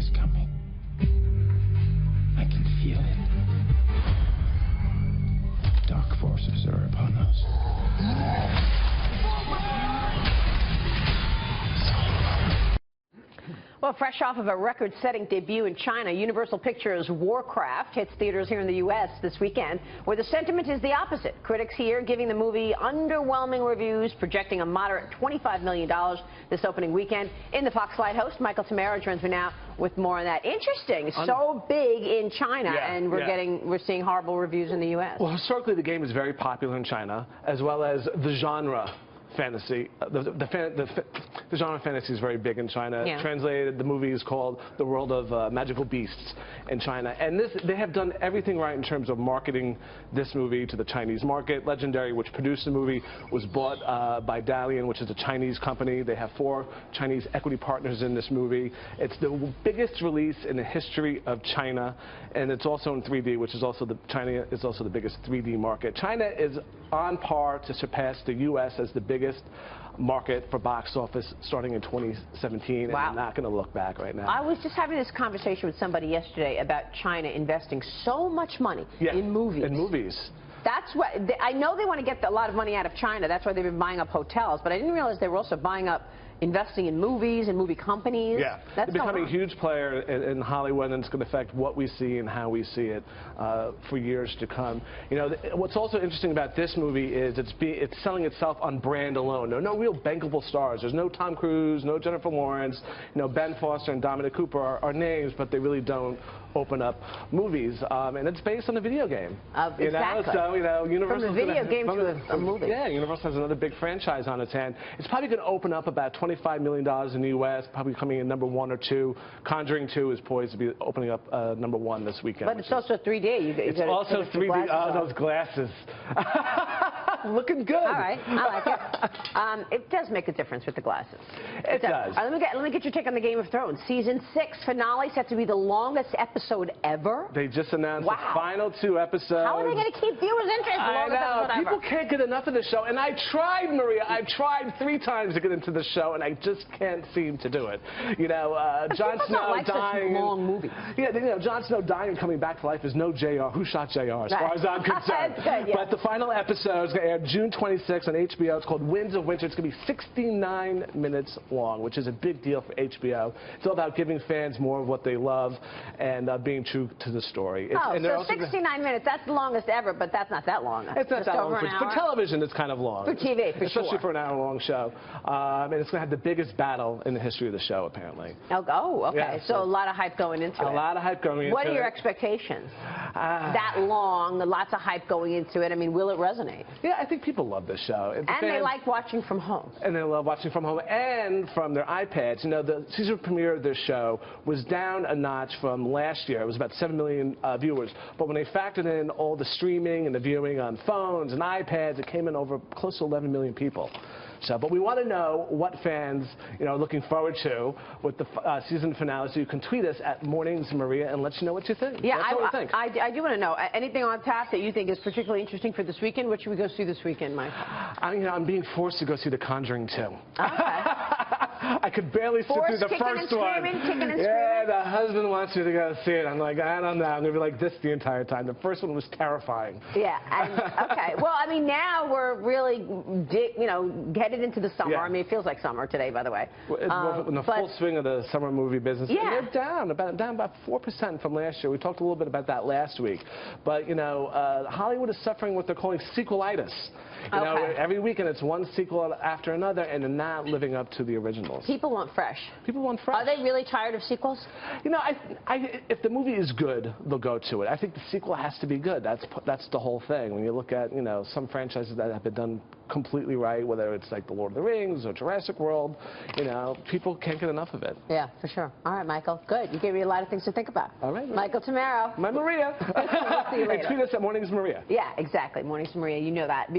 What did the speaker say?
is coming. I can feel it. Dark forces are upon us. Well, fresh off of a record-setting debut in China, Universal Pictures' Warcraft hits theaters here in the U.S. this weekend, where the sentiment is the opposite. Critics here giving the movie underwhelming reviews, projecting a moderate $25 million this opening weekend. In the Foxlight Host, Michael Tammero joins me now with more on that. Interesting, so big in China, and we're seeing horrible reviews in the U.S. Well, historically, the game is very popular in China, as well as the genre. Fantasy. The genre fantasy is very big in China. Yeah. Translated, the movie is called The World of Magical Beasts in China. And they have done everything right in terms of marketing this movie to the Chinese market. Legendary, which produced the movie, was bought by Dalian, which is a Chinese company. They have 4 Chinese equity partners in this movie. It's the biggest release in the history of China, and it's also in 3D, which is also China is also the biggest 3D market. China is on par to surpass the U.S. as the biggest market for box office starting in 2017. Wow. And I'm not going to look back right now. I was just having this conversation with somebody yesterday about China investing so much money in movies. In movies. That's what I know. They want to get a lot of money out of China. That's why they've been buying up hotels. But I didn't realize they were also buying up, investing in movies and movie companies. Yeah, they're becoming a huge player in Hollywood, and it's going to affect what we see and how we see it for years to come. You know, what's also interesting about this movie is it's selling itself on brand alone. There are no real bankable stars. There's no Tom Cruise, no Jennifer Lawrence. You know, Ben Foster and Dominic Cooper are names, but they really don't open up movies. And it's based on a video game. Exactly. So, you know, Universal. From a video game to a movie. Yeah, Universal has another big franchise on its hand. It's probably going to open up about $25 million in the U.S., probably coming in number 1 or 2. Conjuring 2 is poised to be opening up number 1 this weekend. But it's also 3D. It's also 3D. Oh, those glasses. Looking good. All right, I like it. It does make a difference with the glasses. It does. Let me get your take on the Game of Thrones. Season 6 finale set to be the longest episode ever. They just announced the final 2 episodes. How are they going to keep viewers interested? I know. People can't get enough of the show. And I tried, Maria. I've tried 3 times to get into the show, and I just can't seem to do it. You know, Jon Snow dying. Long movies. Yeah, you know, Jon Snow dying and coming back to life is no JR. Who shot JR, as far as I'm concerned. Good, But the final episode is going to air June 26th on HBO. It's called Winds of Winter. It's going to be 69 minutes long, which is a big deal for HBO. It's all about giving fans more of what they love and being true to the story. So 69 minutes, that's the longest ever, but that's not that long. It's not that long. For television, it's kind of long. For TV, for sure. Especially for an hour-long show. And it's going to have the biggest battle in the history of the show, apparently. Oh, okay. Yeah, so a lot of hype going into it. A lot of hype going into it. What are your expectations? That long, lots of hype going into it. I mean, will it resonate? Yeah, I think people love this show. And they like watching from home. And they love watching from home and from their iPads. You know, the season premiere of this show was down a notch from last year. It was about 7 million viewers. But when they factored in all the streaming and the viewing on phones and iPads, it came in over close to 11 million people. So, but we want to know what fans, you know, are looking forward to with the season finale. So you can tweet us at Mornings Maria and let you know what you think. Yeah, I do want to know anything on tap that you think is particularly interesting for this weekend. What should we go see this weekend, Mike? I'm being forced to go see The Conjuring 2. Okay. I could barely sit through the first one. Yeah, the husband wants me to go see it. I'm like, I don't know. I'm going to be like this the entire time. The first one was terrifying. Yeah. Okay. Well, I mean, now we're really, headed into the summer. Yeah. I mean, it feels like summer today, by the way. In the full swing of the summer movie business. Yeah. And they're down about 4% from last year. We talked a little bit about that last week. But, you know, Hollywood is suffering what they're calling sequelitis. You know, every weekend it's one sequel after another, and they're not living up to the originals. People want fresh. People want fresh. Are they really tired of sequels? You know, if the movie is good, they'll go to it. I think the sequel has to be good. That's the whole thing. When you look at, you know, some franchises that have been done completely right, whether it's like The Lord of the Rings or Jurassic World, you know, people can't get enough of it. Yeah, for sure. All right, Michael. Good. You gave me a lot of things to think about. All right. Michael Tammero. My Maria. We'll see you later. And tweet us at Mornings Maria. Yeah, exactly. Mornings Maria. You know that.